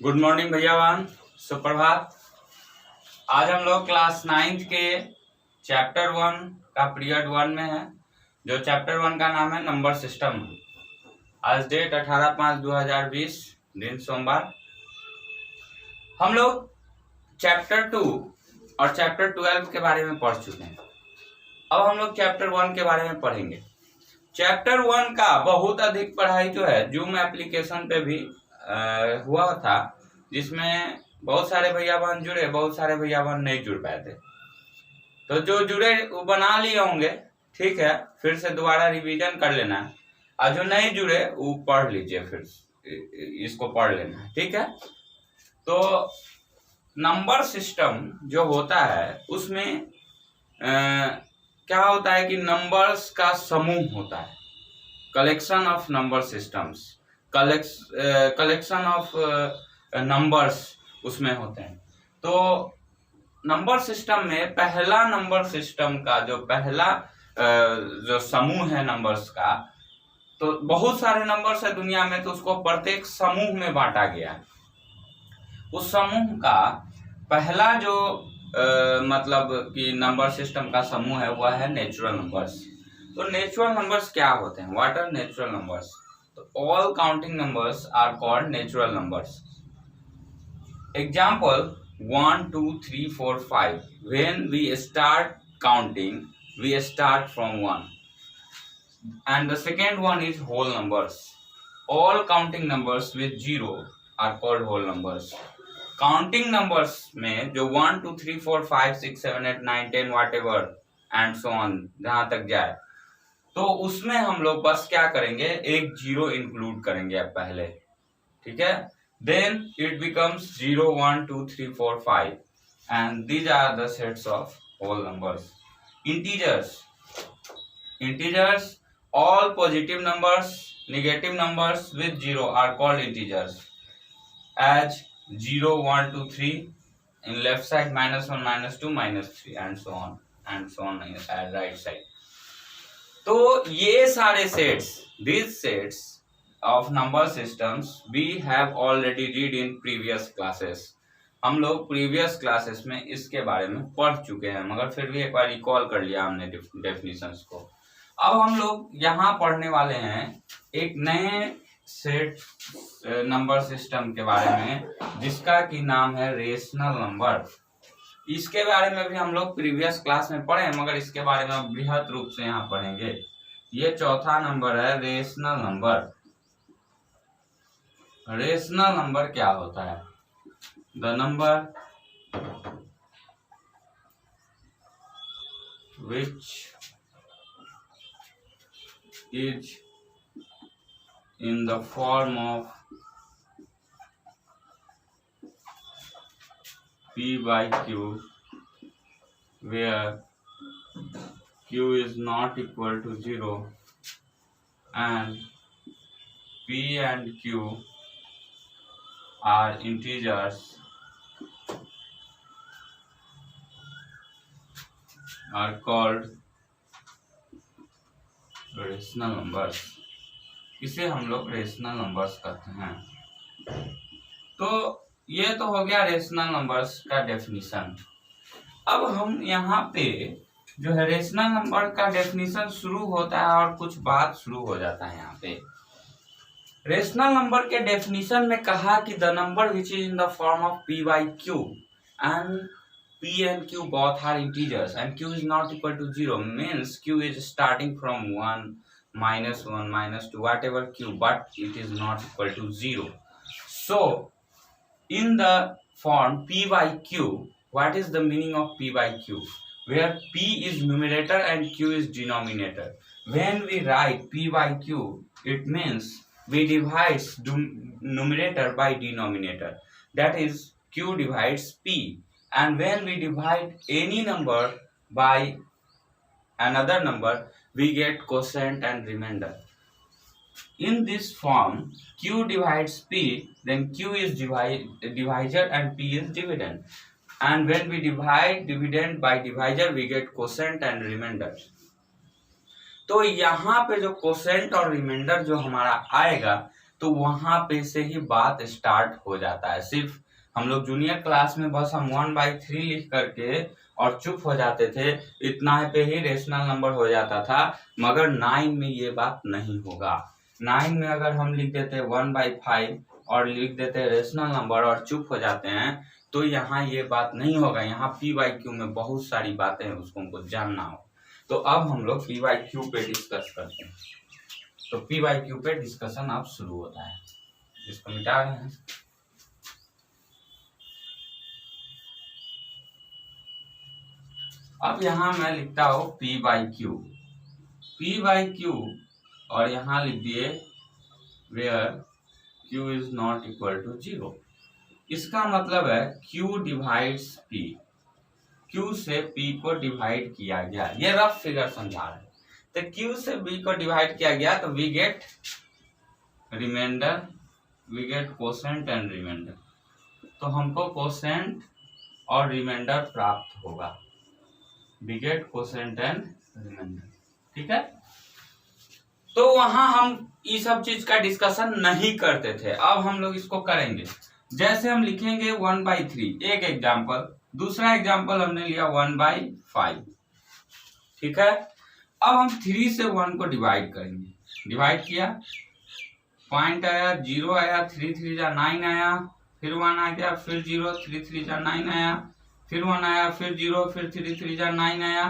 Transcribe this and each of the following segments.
Good morning भैयावान, सुप्रभात। आज हम लोग क्लास 9th के चैप्टर 1 का पीरियड 1 में है, जो चैप्टर 1 का नाम है नंबर सिस्टम। आज डेट 18/5/2020, दिन सोमवार। हम लोग चैप्टर 2 और चैप्टर 12 के बारे में पढ़ चुके हैं। अब हम लोग चैप्टर 1 के बारे में पढ़ेंगे। चैप्टर 1 का बहुत अधिक पढ़ाई जो है जूम एप्लीकेशन पे भी हुआ था, जिसमें बहुत सारे भैया बहन जुड़े, बहुत सारे भैया बहन नहीं जुड़ पाए थे। तो जो जुड़े वो बना लिए होंगे, ठीक है, फिर से दोबारा रिवीजन कर लेना है। और जो नहीं जुड़े वो पढ़ लीजिए, फिर इसको पढ़ लेना है, ठीक है। तो नंबर सिस्टम जो होता है उसमें क्या होता है कि नंबर्स का समूह होता है, collection of number systems, collection of numbers उसमें होते हैं। तो नंबर सिस्टम में पहला नंबर सिस्टम का जो पहला जो समूह है नंबर्स का, तो बहुत सारे नंबर्स है दुनिया में, तो उसको प्रत्येक समूह में बांटा गया है। उस समूह का पहला जो मतलब कि नंबर सिस्टम का समूह है वह है नेचुरल नंबर्स। तो नेचुरल नंबर्स क्या होते हैं? What are natural numbers? तो all counting numbers are called natural numbers. Example 1 2 3 4 5। When we start counting we start from 1, and the second one is whole numbers. All counting numbers with 0 are called whole numbers. Counting numbers में जो 1 2 3 4 5 6 7 8 9 10 whatever and so on जहां तक जाए, तो उसमें हम लोग बस क्या करेंगे, एक जीरो इंक्लूड करेंगे अब पहले, ठीक है। Then it becomes 0 1 2 3 4 5 and these are the sets of whole numbers. Integers, all positive numbers, negative numbers with 0 are called integers, as 0 1 2 3 in left side, -1 -2 -3 and so on at right side. तो ये सारे sets, these sets of number systems we have already read in previous classes. हम लोग previous classes में इसके बारे में पढ़ चुके हैं, मगर फिर भी एक बार रिकॉल कर लिया हमने डेफिनेशंस को। अब हम लोग यहाँ पढ़ने वाले हैं एक नए सेट नंबर सिस्टम के बारे में, जिसका की नाम है रेशनल नंबर। इसके बारे में भी हम लोग प्रीवियस क्लास में पढ़े, मगर इसके बारे में बृहद रूप से यहाँ पढ़ेंगे। ये चौथा नंबर है, रेशनल नंबर। रेशनल नंबर क्या होता है? The number which is in the form of P by Q, where Q is not equal to 0 and P and Q are integers, are called rational numbers. इसे हम लोग rational numbers कहते हैं। तो ये तो हो गया रेशनल नंबर्स का डेफिनेशन। अब हम यहाँ पे जो है रेशनल नंबर का डेफिनेशन शुरू होता है और कुछ बात शुरू हो जाता है। यहाँ पे रेशनल नंबर के डेफिनेशन में कहा कि the number which is in the form of P by Q and P and Q both are integers and Q is not equal to 0, means Q is starting from 1 -1 -2 whatever Q, but it is not equal to 0. So in the form P by Q, what is the meaning of P by Q? Where P is numerator and Q is denominator. When we write P by Q, it means we divide numerator by denominator, that is Q divides P. And when we divide any number by another number, we get quotient and remainder. In this form, Q divides P, then Q is divisor and P is dividend. And when we divide dividend by divisor, we get quotient and remainder. तो यहाँ पे जो quotient और reminder जो हमारा आएगा, तो वहां पे से ही बात स्टार्ट हो जाता है। सिर्फ हम लोग जूनियर क्लास में बस हम 1/3 लिख करके और चुप हो जाते थे, इतना पे ही रेशनल नंबर हो जाता था। मगर 9 में ये बात नहीं होगा। 9 में अगर हम लिख देते 1/5 और लिख देते रेशनल नंबर और चुप हो जाते हैं, तो यहाँ ये बात नहीं होगा। यहाँ P/Q में बहुत सारी बातें हैं, उसको हमको जानना हो। तो अब हम लोग P/Q पे डिस्कस करते हैं। तो P/Q पे डिस्कशन अब शुरू होता है। इसको मिटा रहे हैं। अब यहाँ मैं लिखता हूँ P/Q, P/Q और यहाँ लिख दिए where Q is not equal to 0। इसका मतलब है Q डिवाइड्स P, Q से P को डिवाइड किया गया। ये रफ फिगर समझा रहे हैं। तो Q से B को डिवाइड किया गया तो we get reminder, we get quotient and reminder. तो हमको कोसेंट और रिमाइंडर प्राप्त होगा। We get quotient and reminder. ठीक है, तो वहां हम ये सब चीज का डिस्कशन नहीं करते थे। अब हम लोग इसको करेंगे। जैसे हम लिखेंगे 1/3, एक एग्जाम्पल। दूसरा एग्जाम्पल हमने लिया 1/5। ठीक है, अब हम 3 से 1 को डिवाइड करेंगे। डिवाइड किया, पॉइंट आया, 0 आया, 3 3 जा 9 आया, फिर 1 आ गया, फिर 0, 3 3 जा 9 आया, फिर 1 आया, फिर 0, फिर 3 3 जा 9 आया,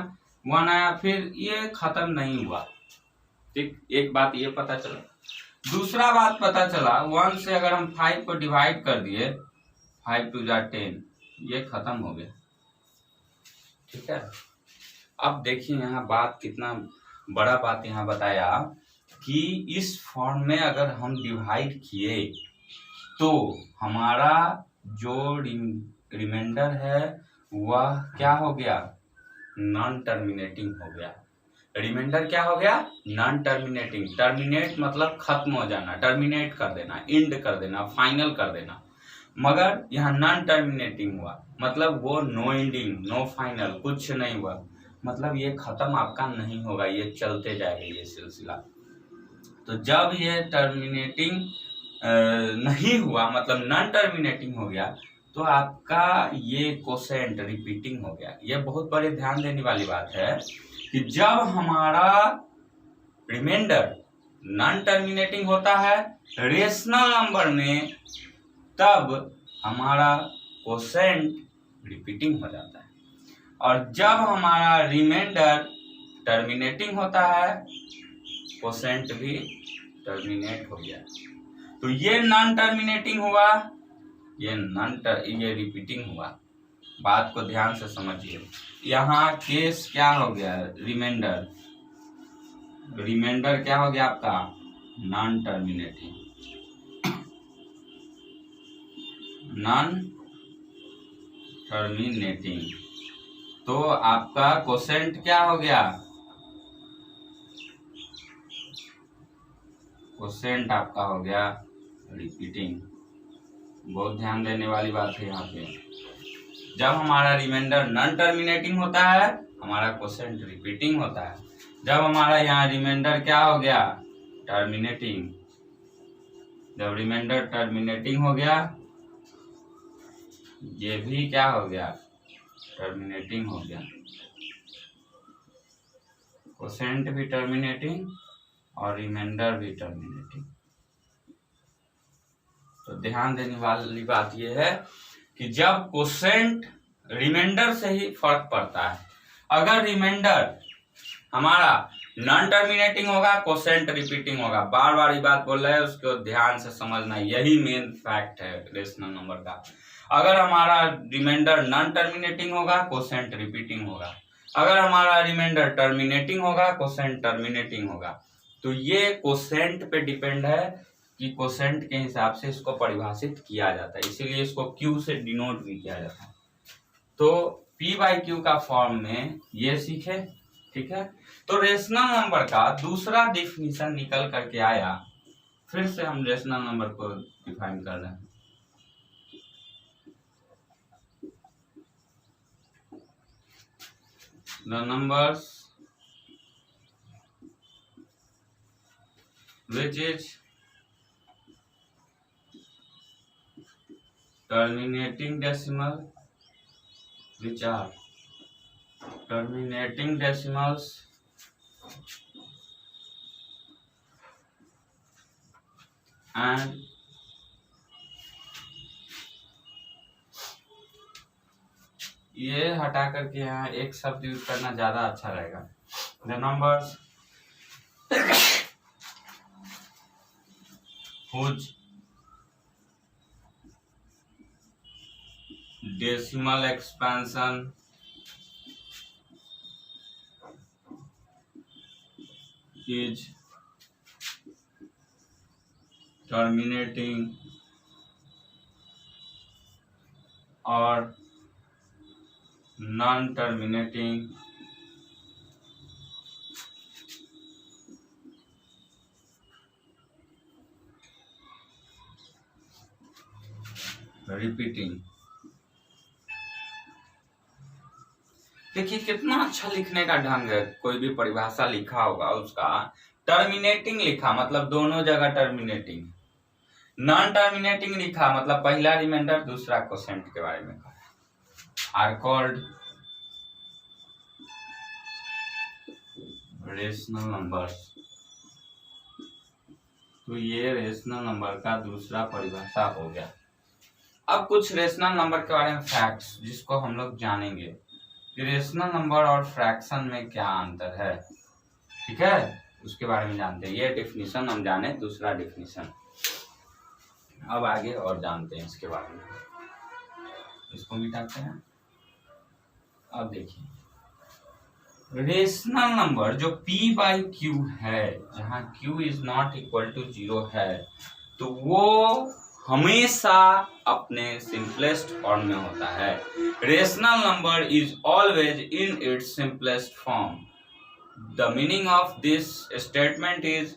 1 आया, फिर ये खत्म नहीं हुआ। ठीक, एक बात ये पता चला। दूसरा बात पता चला, 1 से अगर हम 5 को डिवाइड कर दिए, 5 2 जा 10, ये खत्म हो गया। ठीक है, अब देखिए यहाँ बात कितना बड़ा बात यहाँ बताया कि इस फॉर्म में अगर हम डिवाइड किए तो हमारा जो रिमाइंडर है वह क्या हो गया, नॉन टर्मिनेटिंग हो गया। रिमाइंडर क्या हो गया, नॉन टर्मिनेटिंग। टर्मिनेट मतलब खत्म हो जाना, टर्मिनेट कर देना, एंड कर देना, फाइनल कर देना। मगर यहाँ नॉन टर्मिनेटिंग हुआ, मतलब वो नो एंडिंग, नो फाइनल, कुछ नहीं हुआ। मतलब ये खत्म आपका नहीं होगा, ये चलते जाएगा ये सिलसिला। तो जब ये टर्मिनेटिंग नहीं हुआ, मतलब नॉन टर्मिनेटिंग हो गया, तो आपका ये कोसेंट रिपीटिंग हो गया। ये बहुत बड़े ध्यान देने वाली बात है कि जब हमारा रिमाइंडर नॉन टर्मिनेटिंग होता है रेशनल नंबर में, तब हमारा कोसेंट रिपीटिंग हो जाता है। और जब हमारा रिमाइंडर टर्मिनेटिंग होता है, कोसेंट भी टर्मिनेट हो गया। तो ये नॉन टर्मिनेटिंग हुआ, ये रिपीटिंग हुआ। बात को ध्यान से समझिए। यहाँ केस क्या हो गया, रिमाइंडर, रिमाइंडर क्या हो गया आपका, नॉन टर्मिनेटिंग, नॉन टर्मिनेटिंग। तो आपका कोसेंट क्या हो गया, कोसेंट आपका हो गया रिपीटिंग। बहुत ध्यान देने वाली बात है यहाँ पे। जब हमारा रिमाइंडर नॉन टर्मिनेटिंग होता है, हमारा कोसेंट रिपीटिंग होता है। जब हमारा यहाँ रिमाइंडर क्या हो गया, टर्मिनेटिंग, जब रिमाइंडर टर्मिनेटिंग हो गया, ये भी क्या हो गया, टर्मिनेटिंग हो गया। कोसेंट भी टर्मिनेटिंग और रिमाइंडर भी टर्मिनेटिंग। तो ध्यान देने वाली बात यह है कि जब कोसेंट, रिमाइंडर से ही फर्क पड़ता है। अगर रिमाइंडर हमारा नॉन टर्मिनेटिंग होगा, कोसेंट रिपीटिंग होगा। बार बार ये बात बोल रहे हैं, उसको ध्यान से समझना, यही मेन फैक्ट है रेशनल नंबर का। अगर हमारा रिमाइंडर नॉन टर्मिनेटिंग होगा, कोसेंट रिपीटिंग होगा। अगर हमारा रिमाइंडर टर्मिनेटिंग होगा, कोसेंट टर्मिनेटिंग होगा। तो ये कोसेंट पे डिपेंड है कि कोसेंट के हिसाब से इसको परिभाषित किया जाता है, इसीलिए इसको Q से डिनोट भी किया जाता है। तो P/Q का फॉर्म में ये सीखे। ठीक है, तो रेशनल नंबर का दूसरा डिफिनीशन निकल करके आया। फिर से हम रेशनल नंबर को डिफाइन कर रहे हैं। The numbers which is terminating decimal which are terminating decimals and ये हटा करके यहाँ एक शब्द यूज करना ज्यादा अच्छा रहेगा। The numbers whose decimal expansion is terminating or non-terminating repeating। देखिए कितना अच्छा लिखने का ढंग है। कोई भी परिभाषा लिखा होगा उसका टर्मिनेटिंग लिखा मतलब दोनों जगह टर्मिनेटिंग, नॉन टर्मिनेटिंग लिखा मतलब पहला रिमाइंडर दूसरा कोसेंट के बारे में आर कॉल्ड रेशनल नंबर्स। तो ये रेशनल नंबर का दूसरा परिभाषा हो गया। अब कुछ रेशनल नंबर के बारे में फैक्ट्स जिसको हम लोग जानेंगे। रेशनल नंबर और फ्रैक्शन में क्या अंतर है, ठीक है, उसके बारे में जानते हैं। ये डेफिनेशन हम जाने, दूसरा डेफिनेशन अब आगे और जानते हैं इसके बारे में। इसको मिटाते हैं। अब देखिए रेशनल नंबर जो p बाई क्यू है, जहां q is not equal to 0 है, तो वो हमेशा अपने सिंपलेस्ट फॉर्म में होता है। Rational number is always in its simplest form. The meaning of this statement is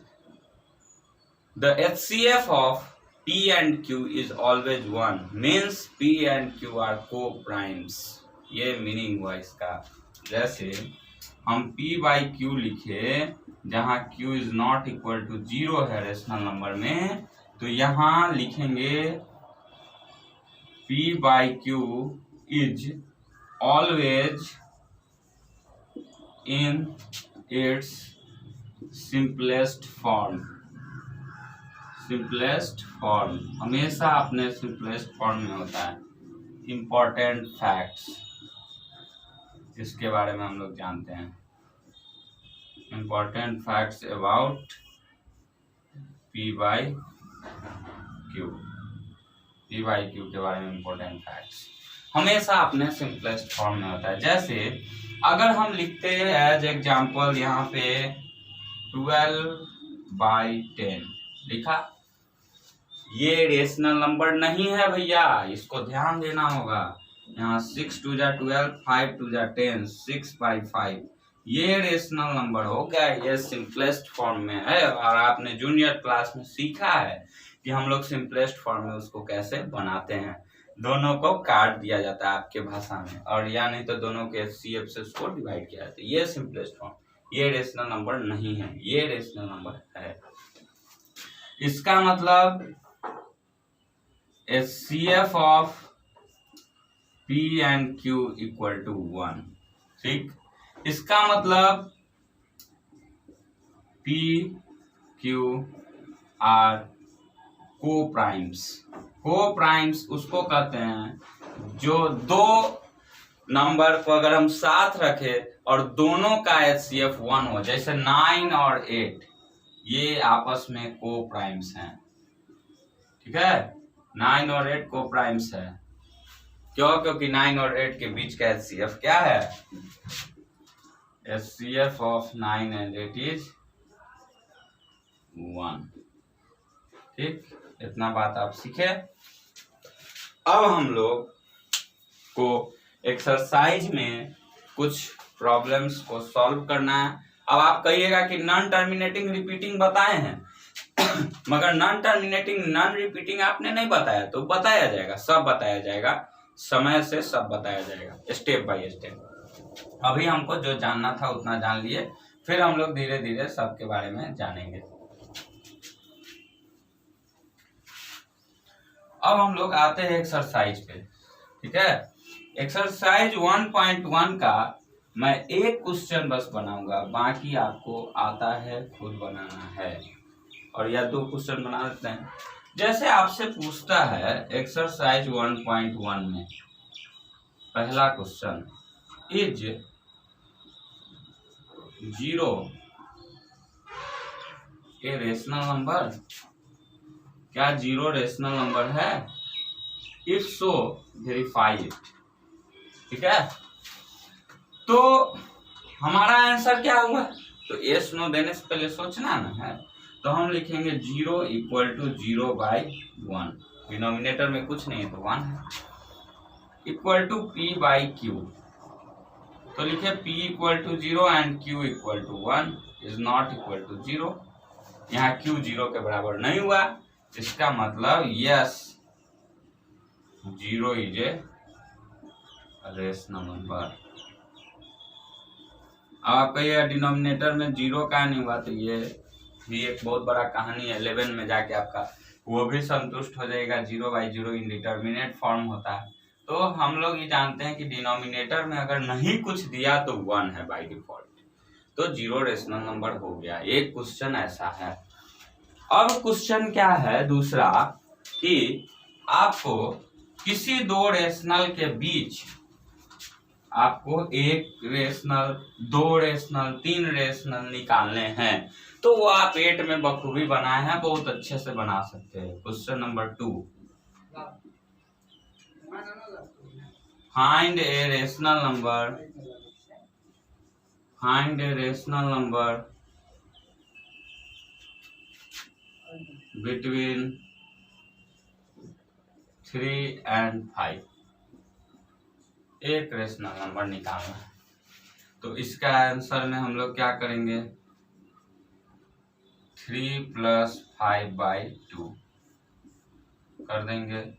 the HCF of P and Q is always 1, means P and Q are co-primes। ये meaning हुआ इसका। जैसे हम P by Q लिखे जहां Q is not equal to 0 है rational number में, तो यहां लिखेंगे P by Q is always in its simplest form. Simplest form हमेशा अपने सिंपलेस्ट फॉर्म में होता है। इंपॉर्टेंट फैक्ट्स इसके बारे में हम लोग जानते हैं। Important facts about P by Q। P by Q के बारे में इंपॉर्टेंट फैक्ट्स हमेशा अपने सिंपलेस्ट फॉर्म में होता है। जैसे अगर हम लिखते हैं एज एग्जाम्पल यहाँ पे 12/10 लिखा, ये रेशनल नंबर नहीं है भैया, इसको ध्यान देना होगा। यहाँ 6 2 जा 12, 5 2 जा 10, 6/5 ये रेशनल नंबर हो गया। ये सिंपलेस्ट फॉर्म में है और आपने जूनियर क्लास में सीखा है कि हम लोग सिंपलेस्ट फॉर्म में उसको कैसे बनाते हैं। दोनों को काट दिया जाता है आपके भाषा में, और या नहीं तो दोनों के HCF से उसको डिवाइड किया जाता है। ये सिंपलेस्ट फॉर्म, ये रेशनल नंबर नहीं है, ये रेशनल नंबर है। इसका मतलब HCF of P and Q equal to 1, ठीक। इसका मतलब P Q are coprimes. Coprimes उसको कहते हैं जो दो नंबर को अगर हम साथ रखें और दोनों का HCF 1 हो, जैसे 9 और 8, ये आपस में को प्राइम्स हैं, ठीक है। 9 और 8 को प्राइम्स है। क्यों? क्योंकि 9 और 8 के बीच का HCF क्या है? HCF ऑफ 9 एंड 8 इज 1, ठीक। इतना बात आप सीखे। अब हम लोग को एक्सरसाइज में कुछ प्रॉब्लम्स को सॉल्व करना है। अब आप कहिएगा कि नॉन टर्मिनेटिंग रिपीटिंग बताए हैं मगर नॉन टर्मिनेटिंग नॉन रिपीटिंग आपने नहीं बताया, तो बताया जाएगा, सब बताया जाएगा, समय से सब बताया जाएगा, स्टेप बाय स्टेप। अभी हमको जो जानना था उतना जान लिए, फिर हम लोग धीरे धीरे सबके बारे में जानेंगे। अब हम लोग आते हैं एक्सरसाइज पे, ठीक है। एक्सरसाइज 1.1 का मैं एक क्वेश्चन बस बनाऊंगा, बाकी आपको आता है खुद बनाना है, और या 2 क्वेश्चन बना देते हैं। जैसे आपसे पूछता है एक्सरसाइज 1.1 में पहला question, is 0 a rational number, क्या 0 रेशनल नंबर है? इफ सो वेरीफाई इट, ठीक है। तो हमारा आंसर क्या हुआ? तो यस नो देने से पहले सोचना ना है, तो हम लिखेंगे 0 इक्वल टू 0/1, डिनोमिनेटर में कुछ नहीं है तो 1 है, इक्वल टू p/q, तो लिखे p equal to 0 and q equal to 1 is not equal to 0। यहाँ q 0 के बराबर नहीं हुआ, इसका मतलब yes 0 is a rational number. अब आपका ये डिनोमिनेटर में 0 का नहीं हुआ, तो ये भी एक बहुत बड़ा कहानी है। 11 में जाके आपका वो भी संतुष्ट हो जाएगा, 0/0 इंडिटरमिनेट फॉर्म होता है। तो हम लोग ये जानते हैं कि डिनोमिनेटर में अगर नहीं कुछ दिया तो 1 है बाय डिफॉल्ट, तो 0 रेशनल नंबर हो गया। एक क्वेश्चन ऐसा है। अब क्वेश्चन क्या है दूसरा, कि आपको किसी 2 रेशनल के बीच आपको 1 रेशनल, 2 रेशनल, 3 रेशनल निकालने हैं, तो वो आप 8 में बखूबी बनाए हैं, बहुत अच्छे से बना सकते हैं। Question number 2, find a rational number, find a rational number between 3 and 5, एक रेशनल नंबर निकालना है। तो इसका आंसर में हम लोग क्या करेंगे, 3 + 5/2 कर देंगे,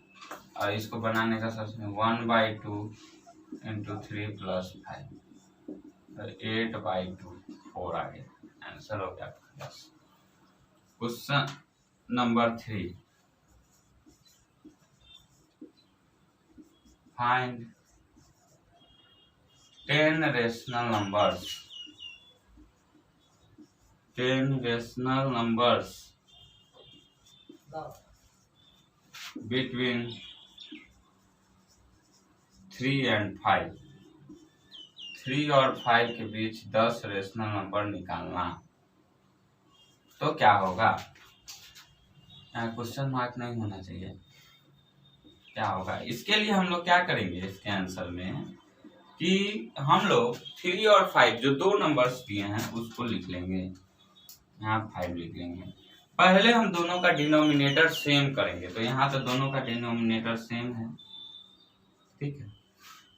और इसको बनाने का सोचते हैं 1/2 × 3 + 5, 8/2, 4 आ गया। आंसर हो गया बस। Question number 3, find 10 rational numbers, 10 rational numbers between 3 and 5, 3 और 5 के बीच 10 रेशनल नंबर निकालना। तो क्या होगा, यहाँ क्वेश्चन मार्क नहीं होना चाहिए, क्या होगा? इसके लिए हम लोग क्या करेंगे, इसके आंसर में कि हम लोग 3 और 5 जो 2 नंबर्स दिए हैं उसको लिख लेंगे, यहाँ 5 लिख लेंगे। पहले हम दोनों का डिनोमिनेटर सेम करेंगे, तो यहाँ तो दोनों का डिनोमिनेटर सेम है, ठीक है।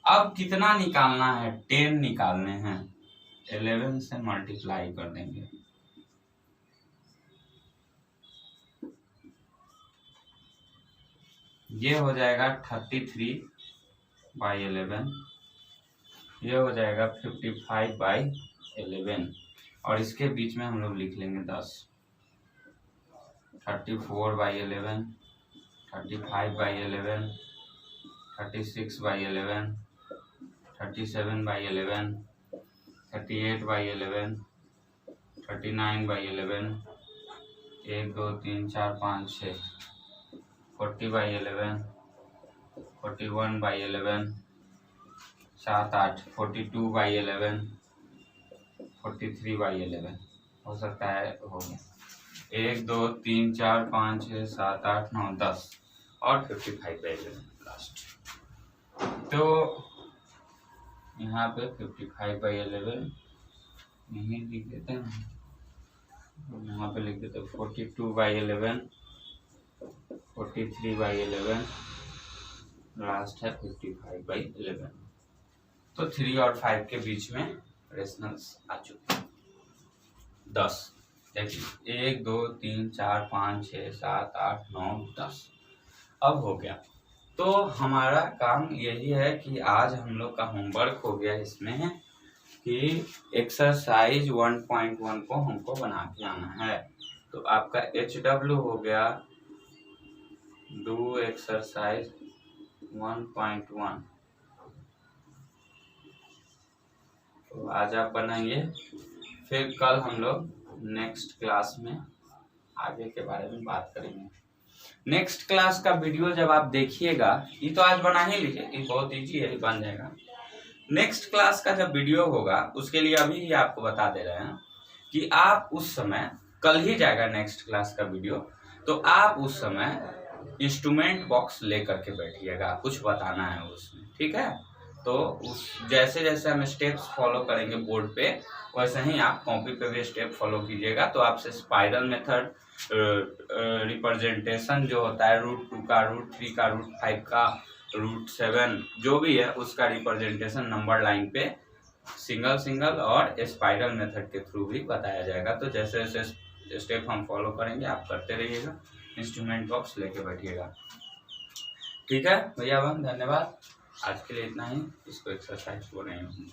अब कितना निकालना है, 10 निकालने हैं, 11 से मल्टीप्लाई कर देंगे, ये हो जाएगा 33/11, ये हो जाएगा 55/11, और इसके बीच में हम लोग लिख लेंगे 10, 34/11, 35/11, 36/11, 37/11, 38/11, 39/11, 1 2 3 4 5 6, 40/11, 41/11, 7 8, 42/11, 43/11 हो सकता है, हो गया। 1 2 3 4 5 6 7 8 9 10 और 55/11 लास्ट। तो यहाँ पे 55/11 यहीं लिख देते हैं, यहाँ पे लिख देते हैं 42/11, 43/11, लास्ट है 55/11। तो 3 और 5 के बीच में रेशनल्स आ चुके हैं 10। देखिए 1 2 3 4 5 6 7 8 9 10 अब हो गया। तो हमारा काम यही है कि आज हम लोग का होमवर्क हो गया इसमें कि एक्सरसाइज 1.1 को हमको बना के आना है। तो आपका HW हो गया डू एक्सरसाइज 1.1। तो आज आप बनाइए, फिर कल हम लोग नेक्स्ट क्लास में आगे के बारे में बात करेंगे। नेक्स्ट क्लास का वीडियो जब आप देखिएगा, ये तो आज बना ही लीजिए, ये बहुत इजी है, ये बन जाएगा। नेक्स्ट क्लास का जब वीडियो होगा उसके लिए अभी ही आपको बता दे रहे हैं कि आप उस समय, कल ही जाएगा नेक्स्ट क्लास का वीडियो, तो आप उस समय इंस्ट्रूमेंट बॉक्स लेकर के बैठिएगा, कुछ बताना है उसमें, ठीक है। तो उस जैसे जैसे हम स्टेप्स फॉलो करेंगे बोर्ड पे, वैसे ही आप कॉपी पे भी स्टेप फॉलो कीजिएगा। तो आपसे स्पाइरल मेथड, रिप्रेजेंटेशन जो होता है √2 का, √3 का, √5 का, √7 जो भी है उसका रिप्रेजेंटेशन नंबर लाइन पे सिंगल सिंगल और स्पाइरल मेथड के थ्रू भी बताया जाएगा। तो जैसे जैसे स्टेप हम फॉलो करेंगे आप करते रहिएगा, इंस्ट्रूमेंट बॉक्स लेके बैठिएगा, ठीक है भैया बहन। धन्यवाद, आज के लिए इतना ही। इसको एक्सरसाइज बोल रहे हैं।